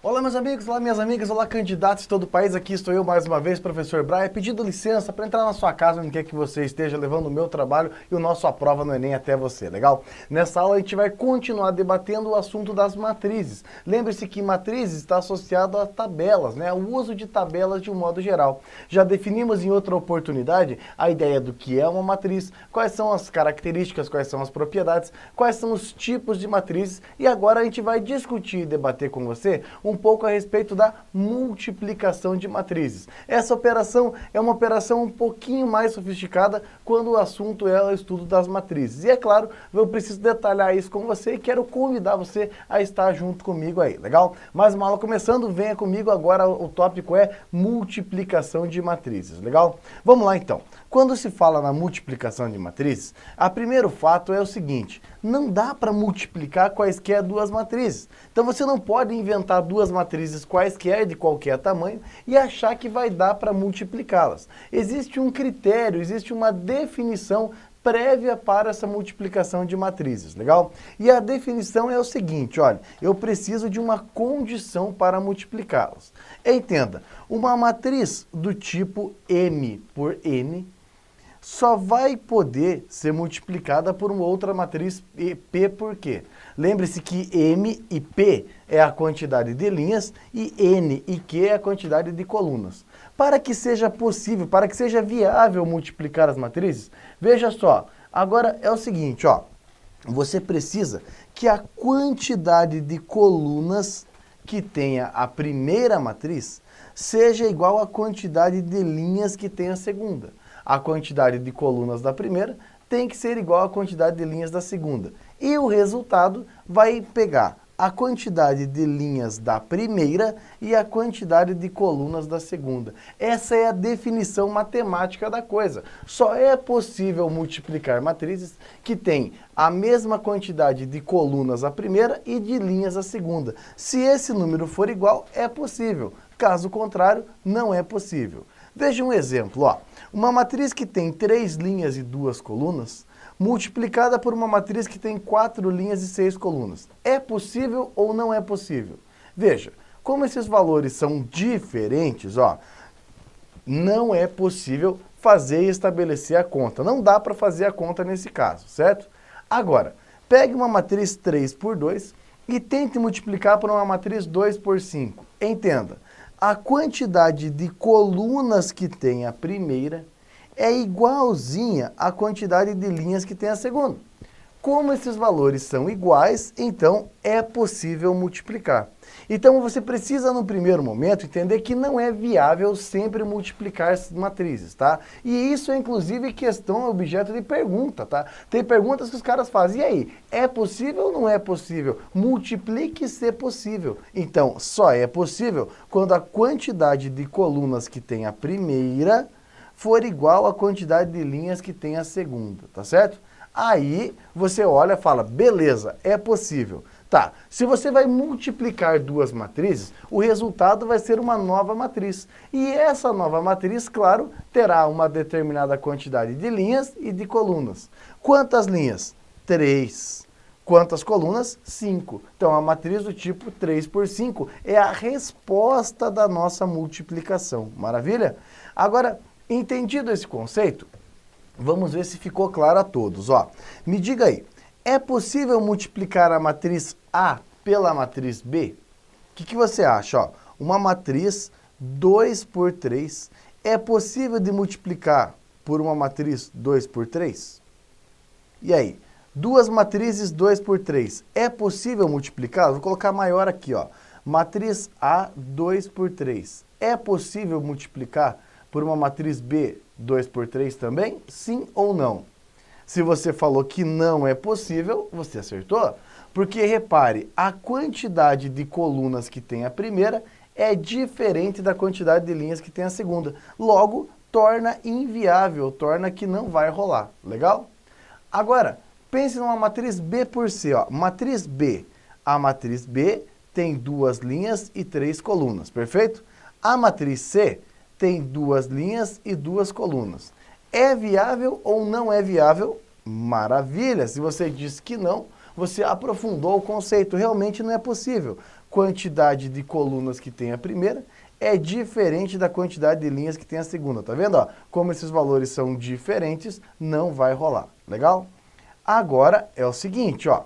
Olá meus amigos, olá minhas amigas, olá candidatos de todo o país, aqui estou eu mais uma vez, professor Braia, pedindo licença para entrar na sua casa onde quer que você esteja, levando o meu trabalho e o nosso A Prova no Enem até você, legal? Nessa aula a gente vai continuar debatendo o assunto das matrizes. Lembre-se que matrizes está associado a tabelas, né? O uso de tabelas de um modo geral. Já definimos em outra oportunidade a ideia do que é uma matriz, quais são as características, quais são as propriedades, quais são os tipos de matrizes e agora a gente vai discutir e debater com você um pouco a respeito da multiplicação de matrizes. Essa operação é uma operação um pouquinho mais sofisticada quando o assunto é o estudo das matrizes. E é claro, eu preciso detalhar isso com você e quero convidar você a estar junto comigo aí, legal? Mais uma aula começando, venha comigo agora, o tópico é multiplicação de matrizes, legal? Vamos lá então. Quando se fala na multiplicação de matrizes, o primeiro fato é o seguinte, não dá para multiplicar quaisquer duas matrizes. Então você não pode inventar duas matrizes quaisquer de qualquer tamanho e achar que vai dar para multiplicá-las. Existe um critério, existe uma definição prévia para essa multiplicação de matrizes, legal? E a definição é o seguinte, olha, eu preciso de uma condição para multiplicá-las. Entenda, uma matriz do tipo M por N só vai poder ser multiplicada por uma outra matriz P por Q. Lembre-se que M e P é a quantidade de linhas e N e Q é a quantidade de colunas. Para que seja possível, para que seja viável multiplicar as matrizes, veja só, agora é o seguinte, ó, você precisa que a quantidade de colunas que tenha a primeira matriz seja igual à quantidade de linhas que tem a segunda. A quantidade de colunas da primeira tem que ser igual à quantidade de linhas da segunda. E o resultado vai pegar a quantidade de linhas da primeira e a quantidade de colunas da segunda. Essa é a definição matemática da coisa. Só é possível multiplicar matrizes que têm a mesma quantidade de colunas a primeira e de linhas a segunda. Se esse número for igual, é possível. Caso contrário, não é possível. Veja um exemplo, ó. Uma matriz que tem 3 linhas e 2 colunas, multiplicada por uma matriz que tem 4 linhas e 6 colunas. É possível ou não é possível? Veja, como esses valores são diferentes, ó, não é possível fazer e estabelecer a conta. Não dá para fazer a conta nesse caso, certo? Agora, pegue uma matriz 3 por 2 e tente multiplicar por uma matriz 2 por 5. Entenda. A quantidade de colunas que tem a primeira é igualzinha à quantidade de linhas que tem a segunda. Como esses valores são iguais, então é possível multiplicar. Então você precisa, no primeiro momento, entender que não é viável sempre multiplicar essas matrizes, tá? E isso é, inclusive, questão, objeto de pergunta, tá? Tem perguntas que os caras fazem, e aí, é possível ou não é possível? Multiplique se possível. Então, só é possível quando a quantidade de colunas que tem a primeira for igual à quantidade de linhas que tem a segunda, tá certo? Aí você olha e fala, beleza, é possível. Tá, se você vai multiplicar duas matrizes, o resultado vai ser uma nova matriz. E essa nova matriz, claro, terá uma determinada quantidade de linhas e de colunas. Quantas linhas? 3. Quantas colunas? 5. Então, a matriz do tipo 3 por 5 é a resposta da nossa multiplicação. Maravilha? Agora, entendido esse conceito, vamos ver se ficou claro a todos. Ó, me diga aí, é possível multiplicar a matriz A pela matriz B? O que você acha? Ó, uma matriz 2 por 3 é possível de multiplicar por uma matriz 2 por 3? E aí? Duas matrizes 2 por 3, é possível multiplicar? Vou colocar maior aqui, ó. Matriz A 2 por 3, é possível multiplicar por uma matriz B 2 por 3 também? Sim ou não? Se você falou que não é possível, você acertou. Porque, repare, a quantidade de colunas que tem a primeira é diferente da quantidade de linhas que tem a segunda. Logo, torna inviável, torna que não vai rolar. Legal? Agora, pense numa matriz B por C. Ó. Matriz B. A matriz B tem 2 linhas e 3 colunas, perfeito? A matriz C tem 2 linhas e 2 colunas. É viável ou não é viável? Maravilha! Se você disse que não, você aprofundou o conceito. Realmente não é possível. quantidade de colunas que tem a primeira é diferente da quantidade de linhas que tem a segunda. Tá vendo? Ó? Como esses valores são diferentes, não vai rolar. Legal? Agora é o seguinte, ó.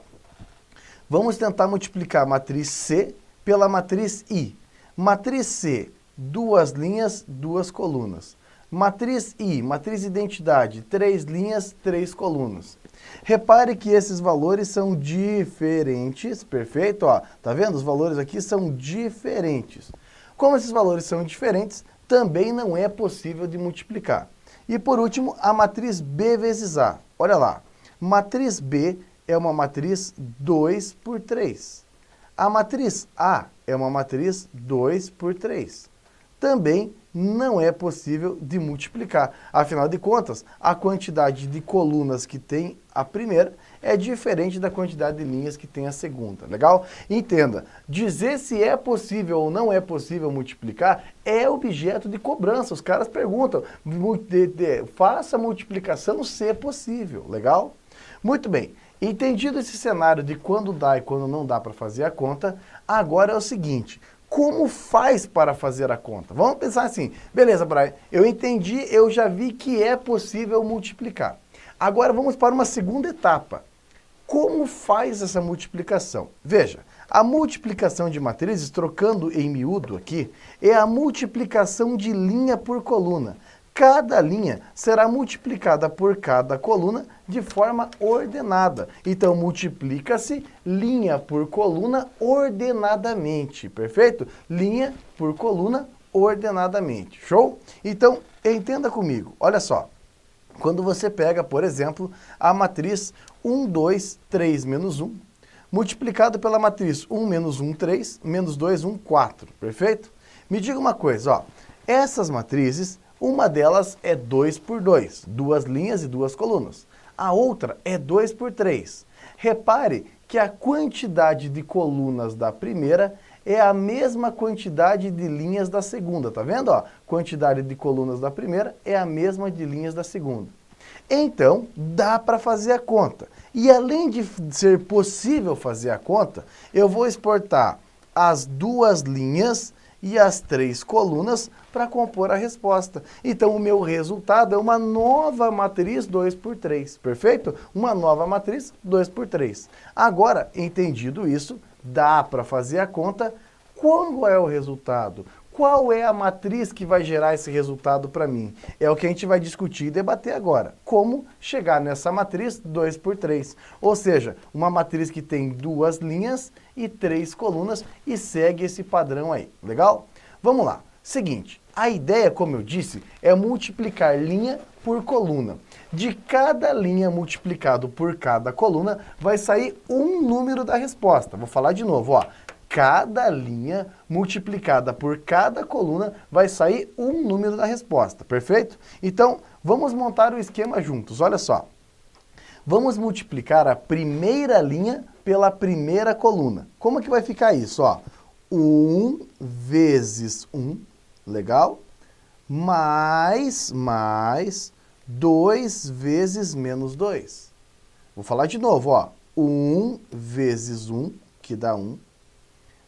Vamos tentar multiplicar a matriz C pela matriz I. Matriz C, 2 linhas, 2 colunas. Matriz I, matriz identidade, 3 linhas, 3 colunas. Repare que esses valores são diferentes, perfeito? Ó, tá vendo? Os valores aqui são diferentes. Como esses valores são diferentes, também não é possível de multiplicar. E por último, a matriz B vezes A. Olha lá, matriz B é uma matriz 2 por 3. A matriz A é uma matriz 2 por 3. Também não é possível de multiplicar. Afinal de contas, a quantidade de colunas que tem a primeira é diferente da quantidade de linhas que tem a segunda. Legal? Entenda, dizer se é possível ou não é possível multiplicar é objeto de cobrança. Os caras perguntam, faça a multiplicação se é possível. Legal? Muito bem. Entendido esse cenário de quando dá e quando não dá para fazer a conta, agora é o seguinte, como faz para fazer a conta? Vamos pensar assim, beleza, Brian, eu entendi, eu já vi que é possível multiplicar. Agora vamos para uma segunda etapa. Como faz essa multiplicação? Veja, a multiplicação de matrizes, trocando em miúdo aqui, é a multiplicação de linha por coluna. Cada linha será multiplicada por cada coluna de forma ordenada. Então, multiplica-se linha por coluna ordenadamente, perfeito? Linha por coluna ordenadamente, show? Então, entenda comigo, olha só. Quando você pega, por exemplo, a matriz 1, 2, 3, menos 1, multiplicado pela matriz 1, menos 1, 3, menos 2, 1, 4, perfeito? Me diga uma coisa, ó, essas matrizes, uma delas é 2 por 2, 2 linhas e 2 colunas. A outra é 2 por 3. Repare que a quantidade de colunas da primeira é a mesma quantidade de linhas da segunda, tá vendo? Ó, quantidade de colunas da primeira é a mesma de linhas da segunda. Então, dá para fazer a conta. E além de ser possível fazer a conta, eu vou exportar as 2 linhas e as 3 colunas para compor a resposta. Então, o meu resultado é uma nova matriz 2 por 3, perfeito? Uma nova matriz 2 por 3. Agora, entendido isso, dá para fazer a conta. Qual é o resultado? Qual é a matriz que vai gerar esse resultado para mim? É o que a gente vai discutir e debater agora. Como chegar nessa matriz 2 por 3. Ou seja, uma matriz que tem 2 linhas e 3 colunas e segue esse padrão aí. Legal? Vamos lá. Seguinte, a ideia, como eu disse, é multiplicar linha por coluna. De cada linha multiplicado por cada coluna, vai sair um número da resposta. Vou falar de novo, ó. Cada linha multiplicada por cada coluna vai sair um número da resposta, perfeito? Então, vamos montar o esquema juntos, olha só. Vamos multiplicar a primeira linha pela primeira coluna. Como que vai ficar isso? Ó, 1 vezes 1, legal? Mais 2 vezes menos 2. Vou falar de novo, ó. 1 vezes 1, que dá 1.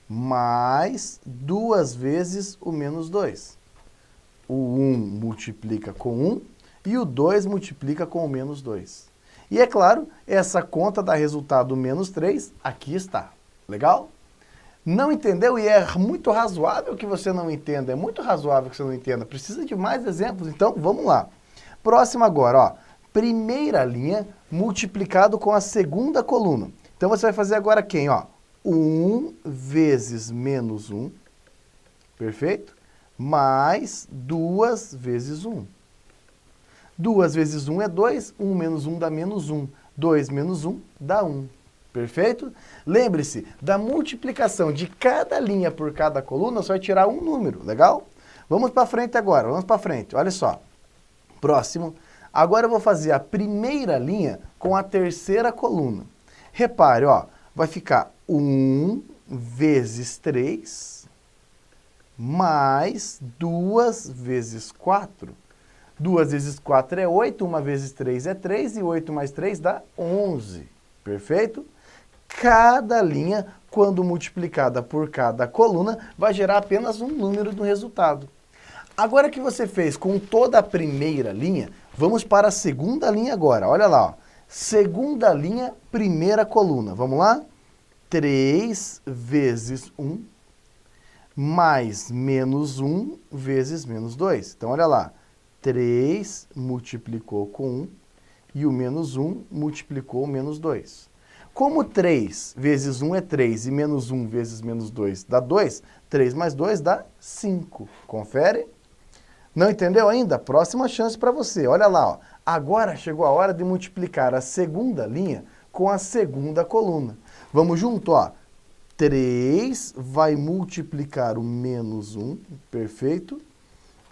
Mais 2 vezes o menos 2. O 1 multiplica com 1 e o 2 multiplica com o menos 2. E é claro, essa conta dá resultado menos 3, aqui está. Legal? Não entendeu? E é muito razoável que você não entenda. É muito razoável que você não entenda. Precisa de mais exemplos, então vamos lá. Próximo agora, ó. Primeira linha multiplicado com a segunda coluna. Então você vai fazer agora quem, ó? 1 vezes menos 1, perfeito? Mais 2 vezes 1. 2 vezes 1 é 2, 1 menos 1 dá menos 1. 2 menos 1 dá 1, perfeito? Lembre-se, da multiplicação de cada linha por cada coluna, você vai tirar um número, legal? Vamos para frente agora, vamos para frente, olha só. Próximo, agora eu vou fazer a primeira linha com a terceira coluna. Repare, ó, vai ficar 1 vezes 3 mais 2 vezes 4. 2 vezes 4 é 8, 1 vezes 3 é 3 e 8 mais 3 dá 11. Perfeito? cada linha, quando multiplicada por cada coluna, vai gerar apenas um número no resultado. Agora que você fez com toda a primeira linha, vamos para a segunda linha agora. Olha lá, ó. Segunda linha, primeira coluna. Vamos lá? 3 vezes 1 mais menos 1 vezes menos 2. Então, olha lá. 3 multiplicou com 1 e o menos 1 multiplicou o menos 2. Como 3 vezes 1 é 3 e menos 1 vezes menos 2 dá 2, 3 mais 2 dá 5. Confere? Não entendeu ainda? Próxima chance para você. Olha lá, ó. Agora chegou a hora de multiplicar a segunda linha com a segunda coluna. Vamos junto, ó. 3 vai multiplicar o menos 1, perfeito.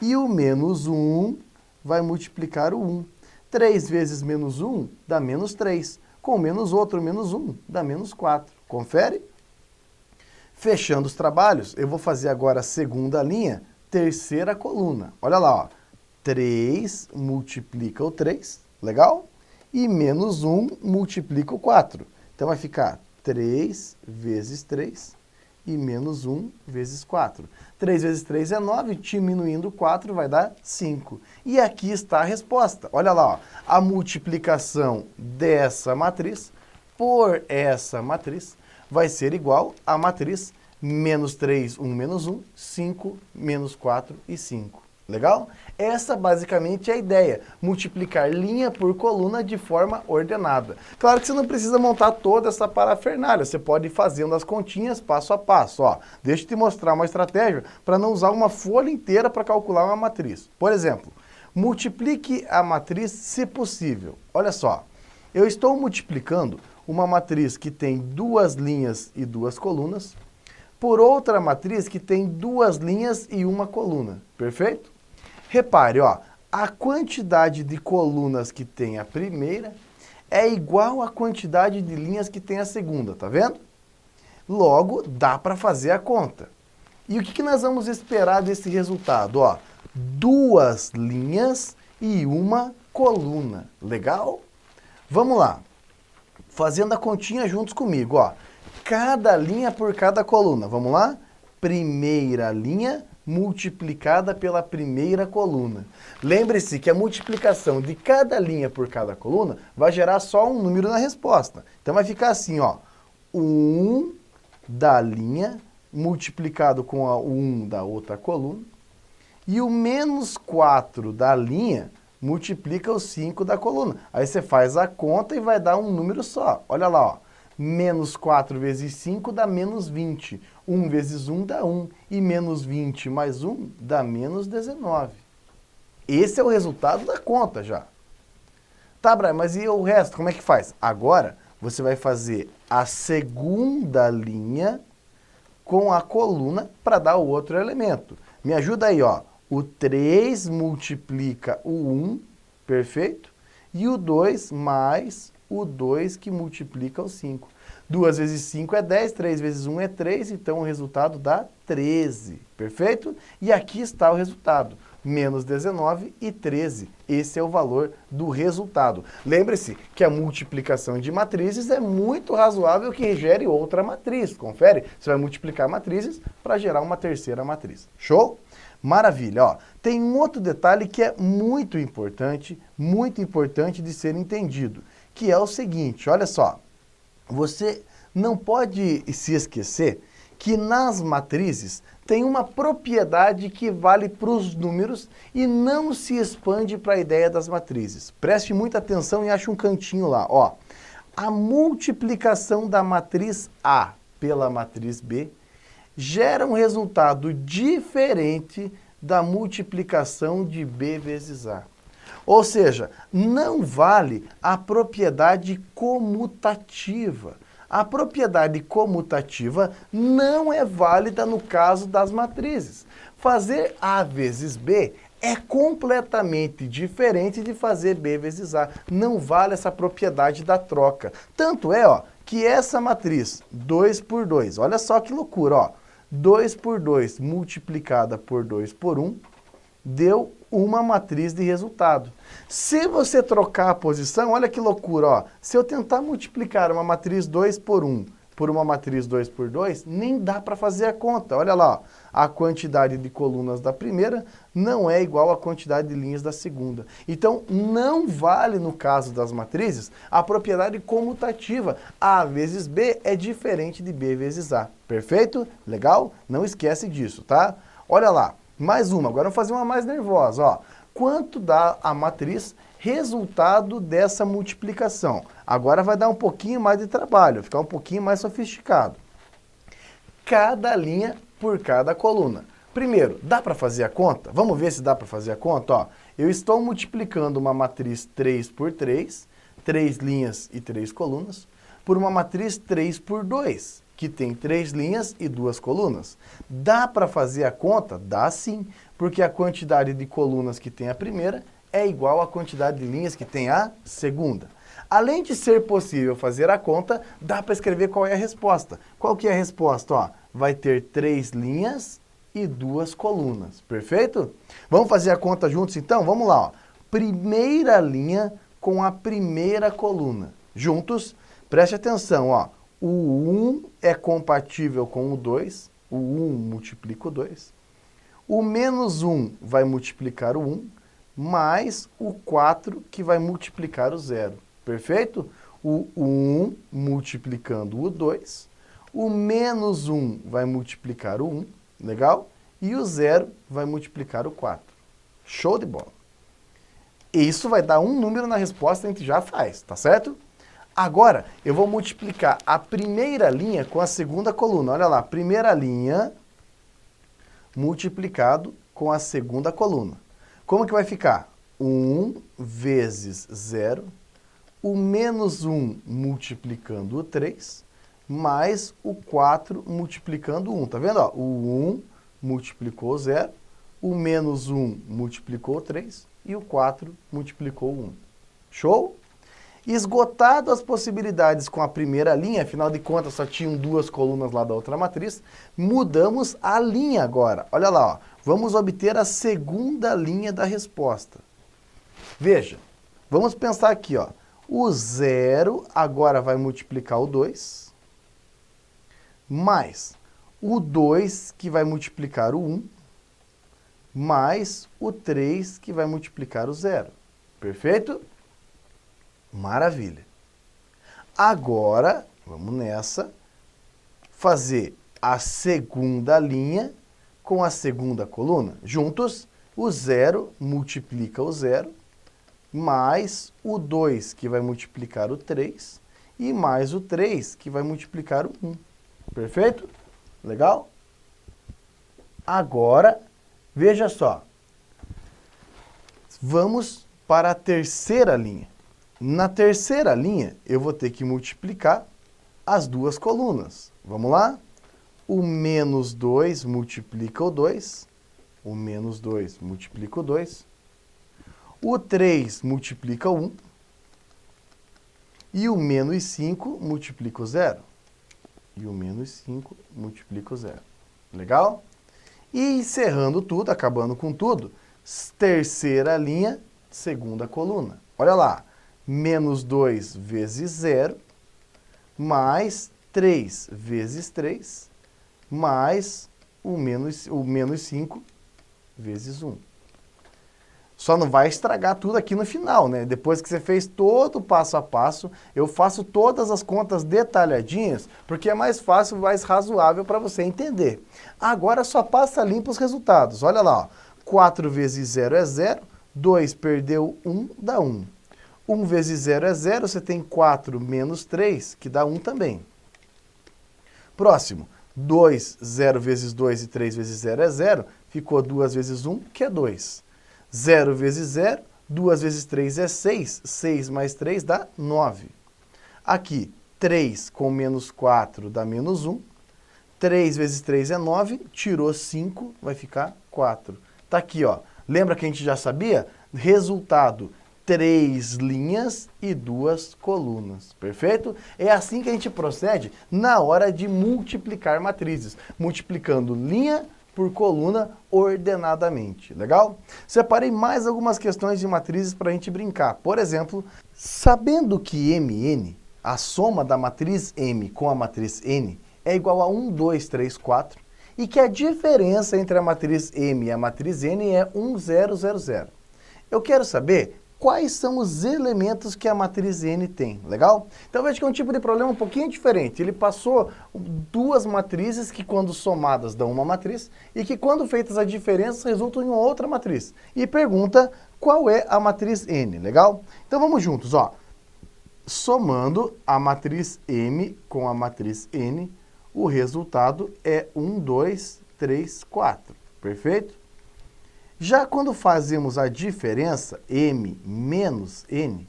E o menos 1 vai multiplicar o 1. 3 vezes menos 1 dá menos 3. Com menos outro menos 1 dá menos 4. Confere? Fechando os trabalhos, eu vou fazer agora a segunda linha, terceira coluna. Olha lá, ó. 3 multiplica o 3, legal? E menos 1 multiplica o 4. Então vai ficar 3 vezes 3 e menos 1 vezes 4. 3 vezes 3 é 9, diminuindo 4 vai dar 5. E aqui está a resposta. Olha lá, ó. A multiplicação dessa matriz por essa matriz vai ser igual à matriz menos 3, 1, menos 1, 5, menos 4 e 5. Legal? Essa basicamente é a ideia, multiplicar linha por coluna de forma ordenada. Claro que você não precisa montar toda essa parafernália, você pode ir fazendo as continhas passo a passo. Ó, deixa eu te mostrar uma estratégia para não usar uma folha inteira para calcular uma matriz. Por exemplo, multiplique a matriz se possível. Olha só, eu estou multiplicando uma matriz que tem 2 linhas e 2 colunas por outra matriz que tem 2 linhas e 1 coluna. Perfeito? Repare, ó, a quantidade de colunas que tem a primeira é igual à quantidade de linhas que tem a segunda, tá vendo? Logo, dá para fazer a conta. E o que nós vamos esperar desse resultado? Ó, 2 linhas e 1 coluna. Legal? Vamos lá. Fazendo a continha juntos comigo, ó. Cada linha por cada coluna. Vamos lá? Primeira linha multiplicada pela primeira coluna. Lembre-se que a multiplicação de cada linha por cada coluna vai gerar só um número na resposta. Então vai ficar assim, ó. 1 da linha multiplicado com o 1 da outra coluna. E o menos 4 da linha multiplica o 5 da coluna. Aí você faz a conta e vai dar um número só. Olha lá, ó. Menos 4 vezes 5 dá menos 20. 1 vezes 1 dá 1. E menos 20 mais 1 dá menos 19. Esse é o resultado da conta já. Tá, Brian, mas e o resto? Como é que faz? Agora, você vai fazer a segunda linha com a coluna para dar o outro elemento. Me ajuda aí, ó. O 3 multiplica o 1, perfeito? E o 2 mais o 2 que multiplica o 5. 2 vezes 5 é 10, 3 vezes 1 é 3, então o resultado dá 13, perfeito? E aqui está o resultado, menos 19 e 13. Esse é o valor do resultado. Lembre-se que a multiplicação de matrizes é muito razoável que gere outra matriz. Confere? Você vai multiplicar matrizes para gerar uma terceira matriz. Show? Maravilha, ó. Tem um outro detalhe que é muito importante de ser entendido, que é o seguinte, olha só, você não pode se esquecer que nas matrizes tem uma propriedade que vale para os números e não se expande para a ideia das matrizes. Preste muita atenção e ache um cantinho lá, ó. A multiplicação da matriz A pela matriz B gera um resultado diferente da multiplicação de B vezes A. Ou seja, não vale a propriedade comutativa. A propriedade comutativa não é válida no caso das matrizes. Fazer A vezes B é completamente diferente de fazer B vezes A. Não vale essa propriedade da troca. Tanto é, ó, que essa matriz 2 por 2, olha só que loucura, ó. 2 por 2 multiplicada por 2 por 1 deu uma matriz de resultado. Se você trocar a posição, olha que loucura, ó. Se eu tentar multiplicar uma matriz 2 por 1 por uma matriz 2 por 2, nem dá para fazer a conta. Olha lá, ó. A quantidade de colunas da primeira não é igual à quantidade de linhas da segunda. Então, não vale, no caso das matrizes, a propriedade comutativa. A vezes B é diferente de B vezes A. Perfeito? Legal? Não esquece disso, tá? Olha lá, mais uma. Agora vamos fazer uma mais nervosa, ó. Quanto dá a matriz resultado dessa multiplicação? Agora vai dar um pouquinho mais de trabalho, ficar um pouquinho mais sofisticado. Cada linha por cada coluna. Primeiro, dá para fazer a conta? Vamos ver se dá para fazer a conta, ó. Eu estou multiplicando uma matriz 3 por 3, 3 linhas e 3 colunas, por uma matriz 3 por 2, que tem 3 linhas e 2 colunas. Dá para fazer a conta? Dá sim, porque a quantidade de colunas que tem a primeira é igual à quantidade de linhas que tem a segunda. Além de ser possível fazer a conta, dá para escrever qual é a resposta. Qual que é a resposta? Ó, vai ter 3 linhas e 2 colunas. Perfeito? Vamos fazer a conta juntos então? Vamos lá. Ó. Primeira linha com a primeira coluna. Juntos, preste atenção. Ó. O 1 é compatível com o 2. O 1 multiplica o 2. O menos 1 vai multiplicar o 1, mais o 4 que vai multiplicar o 0. Perfeito? O 1 multiplicando o 2, o menos 1 vai multiplicar o 1, legal? E o 0 vai multiplicar o 4. Show de bola! Isso vai dar um número na resposta, a gente já faz, tá certo? Agora, eu vou multiplicar a primeira linha com a segunda coluna. Olha lá, primeira linha multiplicado com a segunda coluna. Como que vai ficar? 1 vezes 0, o menos 1 multiplicando o 3, mais o 4 multiplicando o 1. Tá vendo? Ó, o 1 multiplicou o 0, o menos 1 multiplicou o 3 e o 4 multiplicou o 1. Show? Esgotado as possibilidades com a primeira linha, afinal de contas só tinham 2 colunas lá da outra matriz, mudamos a linha agora. Olha lá, ó. Vamos obter a segunda linha da resposta. Veja, vamos pensar aqui, ó. O 0 agora vai multiplicar o 2, mais o 2 que vai multiplicar o 1, mais o 3 que vai multiplicar o 0. Perfeito? Maravilha. Agora, vamos nessa, fazer a segunda linha com a segunda coluna. Juntos, o 0 multiplica o 0, mais o 2 que vai multiplicar o 3 e mais o 3 que vai multiplicar o 1. Perfeito? Legal? Agora, veja só. Vamos para a terceira linha. Na terceira linha, eu vou ter que multiplicar as 2 colunas. Vamos lá? O menos 2 multiplica o 2. O menos 2 multiplica o 2. O 3 multiplica o 1. E o menos 5 multiplica o 0. E o menos 5 multiplica o 0. Legal? E encerrando tudo, acabando com tudo, terceira linha, segunda coluna. Olha lá. Menos 2 vezes 0, mais 3 vezes 3, mais o menos 5 vezes 1. Só não vai estragar tudo aqui no final, né? Depois que você fez todo o passo a passo, eu faço todas as contas detalhadinhas, porque é mais fácil, mais razoável para você entender. Agora só passa limpo os resultados. Olha lá, ó. 4 vezes 0 é 0, 2 perdeu 1, dá 1. 1 vezes 0 é 0, você tem 4 menos 3, que dá 1 também. Próximo, 2, 0 vezes 2 e 3 vezes 0 é 0, ficou 2 vezes 1, que é 2. 0 vezes 0, 2 vezes 3 é 6, 6 mais 3 dá 9. Aqui, 3 com menos 4 dá menos 1, 3 vezes 3 é 9, tirou 5, vai ficar 4. Tá aqui, ó. Lembra que a gente já sabia? Resultado, 3 linhas e 2 colunas, perfeito? É assim que a gente procede na hora de multiplicar matrizes, multiplicando linha por coluna ordenadamente, legal? Separei mais algumas questões de matrizes para a gente brincar. Por exemplo, sabendo que Mn, a soma da matriz M com a matriz N, é igual a 1, 2, 3, 4, e que a diferença entre a matriz M e a matriz N é 1, 0, 0, 0. Eu quero saber quais são os elementos que a matriz N tem, legal? Então veja que é um tipo de problema um pouquinho diferente. Ele passou duas matrizes que quando somadas dão uma matriz e que quando feitas a diferença resultam em outra matriz. E pergunta qual é a matriz N, legal? Então vamos juntos, ó. Somando a matriz M com a matriz N, o resultado é 1, 2, 3, 4. Perfeito? Já quando fazemos a diferença, M menos N,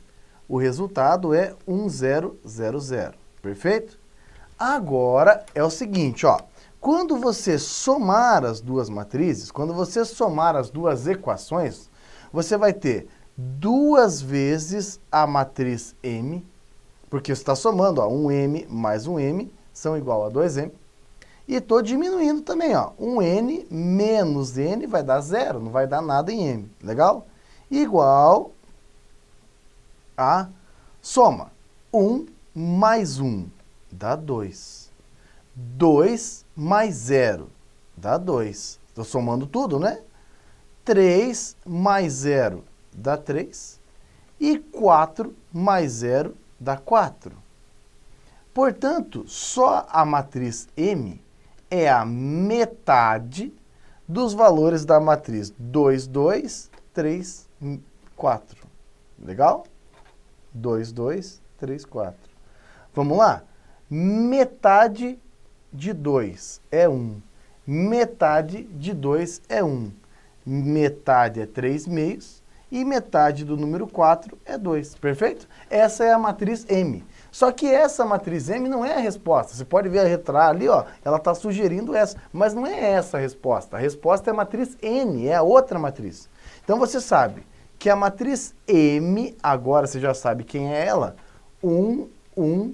o resultado é 1, 0, 0, 0. Perfeito? Agora é o seguinte, ó. Quando você somar as duas matrizes, quando você somar as duas equações, você vai ter 2 vezes a matriz M, porque você está somando, ó, 1M mais 1M são igual a 2M. E estou diminuindo também, ó. 1N menos N vai dar 0, não vai dar nada em M, legal? Igual a soma. 1 mais 1 dá 2. 2 mais 0 dá 2. Estou somando tudo, né? 3 mais 0 dá 3. E 4 mais 0 dá 4. Portanto, só a matriz M é a metade dos valores da matriz 2, 2, 3, 4. Legal? 2, 2, 3, 4. Vamos lá? Metade de 2 é 1. Metade de 2 é 1. Metade é 3 meios. E metade do número 4 é 2. Perfeito? Essa é a matriz M. Só que essa matriz M não é a resposta. Você pode ver a letra ali, ó, ela está sugerindo essa, mas não é essa a resposta. A resposta é a matriz N, é a outra matriz. Então você sabe que a matriz M, agora você já sabe quem é ela, 1, 1,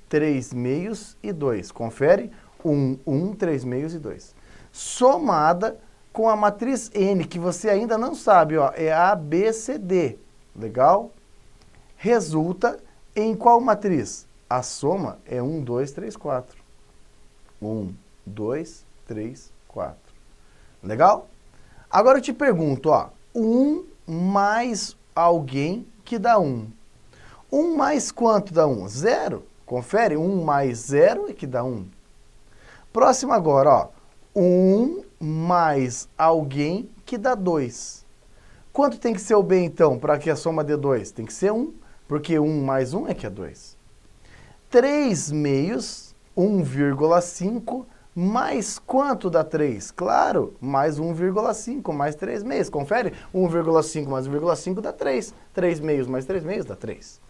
3 meios e 2. Confere? 1, 1, 3 meios e 2. Somada com a matriz N, que você ainda não sabe, ó, é A, B, C, D. Legal? Resulta em qual matriz? A soma é 1, 2, 3, 4. 1, 2, 3, 4. Legal? Agora eu te pergunto, ó, 1 mais alguém que dá 1. 1 mais quanto dá 1? 0. Confere? 1 mais 0 é que dá 1. Próximo agora, ó, 1 mais alguém que dá 2. Quanto tem que ser o B, então, para que a soma dê 2? Tem que ser 1. Porque 1 mais 1 é que é 2. 3 meios, 1,5, mais quanto dá 3? Claro, mais 1,5, mais 3 meios. Confere? 1,5 mais 1,5 dá 3. 3 meios mais 3 meios dá 3.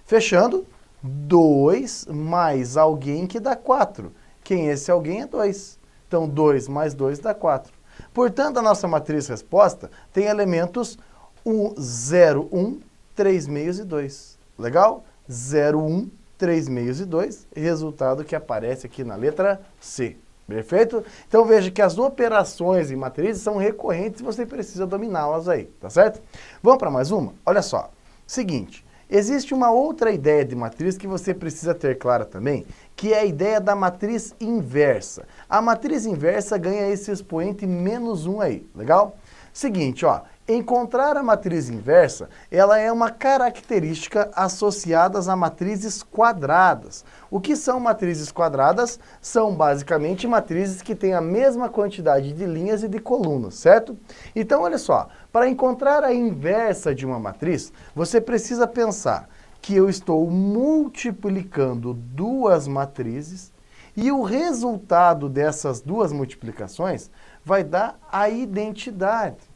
Fechando, 2 mais alguém que dá 4. Quem é esse alguém é 2. Então, 2 mais 2 dá 4. Portanto, a nossa matriz resposta tem elementos 1, 0, 1, 3 meios e 2. Legal? 0, 1, 3 meios e 2. Resultado que aparece aqui na letra C. Perfeito? Então veja que as operações em matrizes são recorrentes e você precisa dominá-las aí, tá certo? Vamos para mais uma? Olha só. Seguinte, existe uma outra ideia de matriz que você precisa ter clara também, que é a ideia da matriz inversa. A matriz inversa ganha esse expoente menos 1 aí, legal? Seguinte, ó. Encontrar a matriz inversa, ela é uma característica associada a matrizes quadradas. O que são matrizes quadradas? São basicamente matrizes que têm a mesma quantidade de linhas e de colunas, certo? Então, olha só, para encontrar a inversa de uma matriz, você precisa pensar que eu estou multiplicando duas matrizes e o resultado dessas duas multiplicações vai dar a identidade.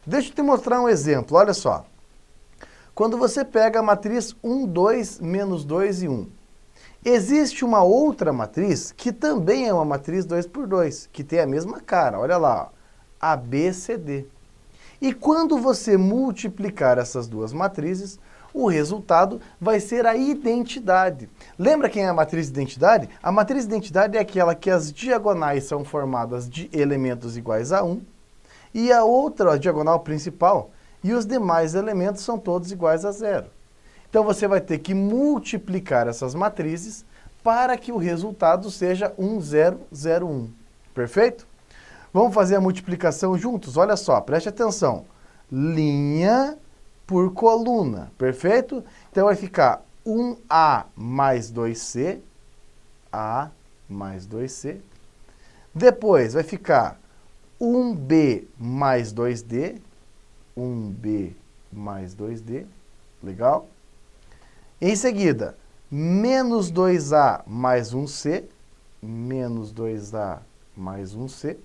Deixa eu te mostrar um exemplo, olha só. Quando você pega a matriz 1, 2, menos 2 e 1, existe uma outra matriz que também é uma matriz 2 por 2, que tem a mesma cara, olha lá, ó, ABCD. E quando você multiplicar essas duas matrizes, o resultado vai ser a identidade. Lembra quem é a matriz de identidade? A matriz de identidade é aquela que as diagonais são formadas de elementos iguais a 1 e a outra, a diagonal principal, e os demais elementos são todos iguais a 0. Então você vai ter que multiplicar essas matrizes para que o resultado seja 1, 0, 0, 1. Perfeito? Vamos fazer a multiplicação juntos? Olha só, preste atenção. Linha por coluna, perfeito? Então vai ficar 1A mais 2C, A mais 2C. Depois vai ficar 1B mais 2D, 1B mais 2D, legal? Em seguida, menos 2A mais 1C, menos 2A mais 1C.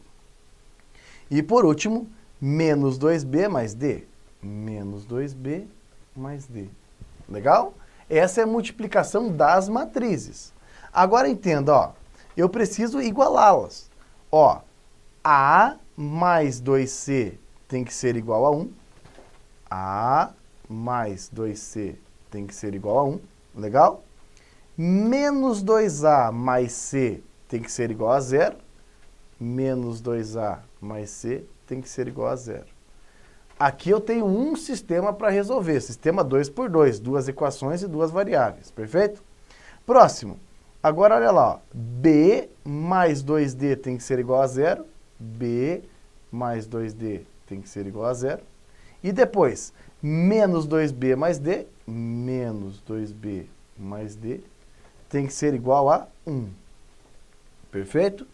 E por último, menos 2B mais D, menos 2B mais D. Legal? Essa é a multiplicação das matrizes. Agora entenda, ó, eu preciso igualá-las. Ó, A mais 2C tem que ser igual a 1. A mais 2C tem que ser igual a 1. Legal? Menos 2A mais C tem que ser igual a 0. Menos 2A mais C tem que ser igual a 0. Aqui eu tenho um sistema para resolver, sistema 2 por 2, duas equações e duas variáveis, perfeito? Próximo, agora olha lá, ó, B mais 2D tem que ser igual a 0, B mais 2D tem que ser igual a 0, e depois, menos 2B mais D, menos 2B mais D, tem que ser igual a 1, perfeito?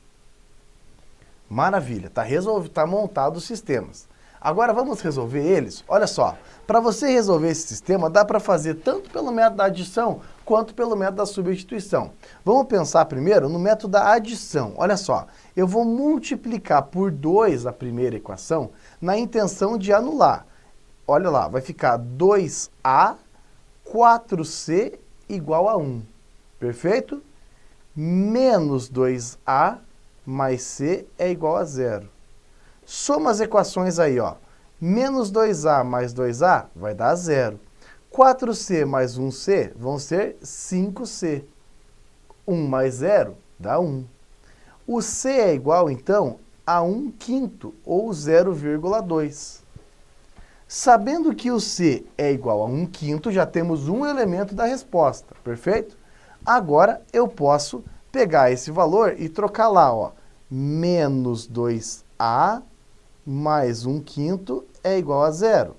Maravilha, tá montado os sistemas. Agora vamos resolver eles? Olha só, para você resolver esse sistema, dá para fazer tanto pelo método da adição quanto pelo método da substituição. Vamos pensar primeiro no método da adição. Olha só, eu vou multiplicar por 2 a primeira equação na intenção de anular. Olha lá, vai ficar 2A, 4C igual a 1. Perfeito? Menos 2A mais C é igual a 0. Soma as equações aí, ó. Menos 2A mais 2A vai dar 0. 4C mais 1C vão ser 5C. 1 mais 0 dá 1. O C é igual, então, a 1/5, ou 0,2. Sabendo que o C é igual a 1/5, já temos um elemento da resposta, perfeito? Agora eu posso pegar esse valor e trocar lá, ó. Menos 2A mais 1/5 é igual a 0.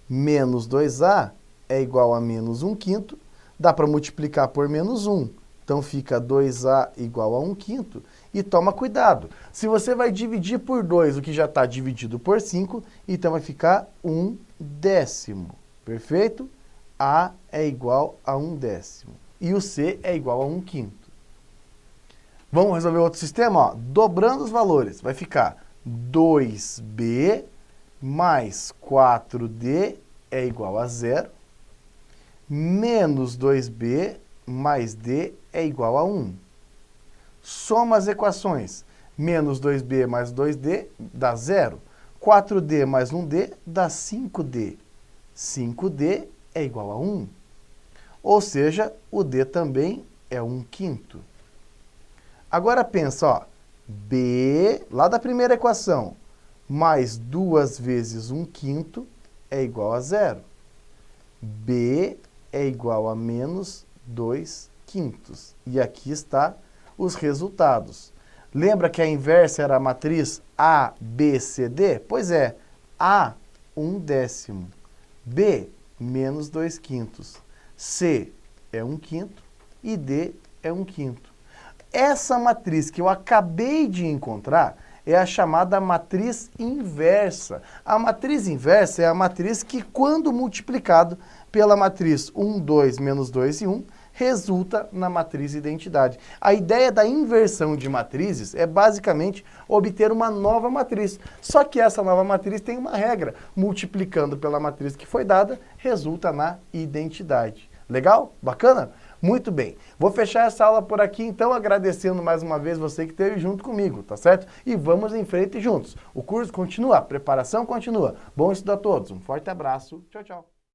Menos 2A é igual a menos 1/5. Dá para multiplicar por menos 1. Então fica 2A igual a 1/5. E toma cuidado. Se você vai dividir por 2 o que já está dividido por 5, então vai ficar 1/10. Perfeito? A é igual a 1/10. E o C é igual a 1/5. Vamos resolver outro sistema? Ó. Dobrando os valores, vai ficar 2B mais 4D é igual a 0. Menos 2B mais D é igual a 1. Soma as equações. Menos 2B mais 2D dá 0. 4D mais 1D dá 5D. 5D é igual a 1. Ou seja, o D também é 1/5. Agora pensa, ó. B, lá da primeira equação, mais 2 vezes 1/5 é igual a 0. B é igual a menos 2/5. E aqui está os resultados. Lembra que a inversa era a matriz A, B, C, D? Pois é, A, 1/10. B, menos 2/5. C é 1/5 e D é 1/5. Essa matriz que eu acabei de encontrar é a chamada matriz inversa. A matriz inversa é a matriz que, quando multiplicado pela matriz 1, 2, menos 2 e 1, resulta na matriz identidade. A ideia da inversão de matrizes é basicamente obter uma nova matriz. Só que essa nova matriz tem uma regra. Multiplicando pela matriz que foi dada, resulta na identidade. Legal? Bacana? Muito bem. Vou fechar essa aula por aqui, então, agradecendo mais uma vez você que esteve junto comigo, tá certo? E vamos em frente juntos. O curso continua, a preparação continua. Bom estudo a todos. Um forte abraço. Tchau, tchau.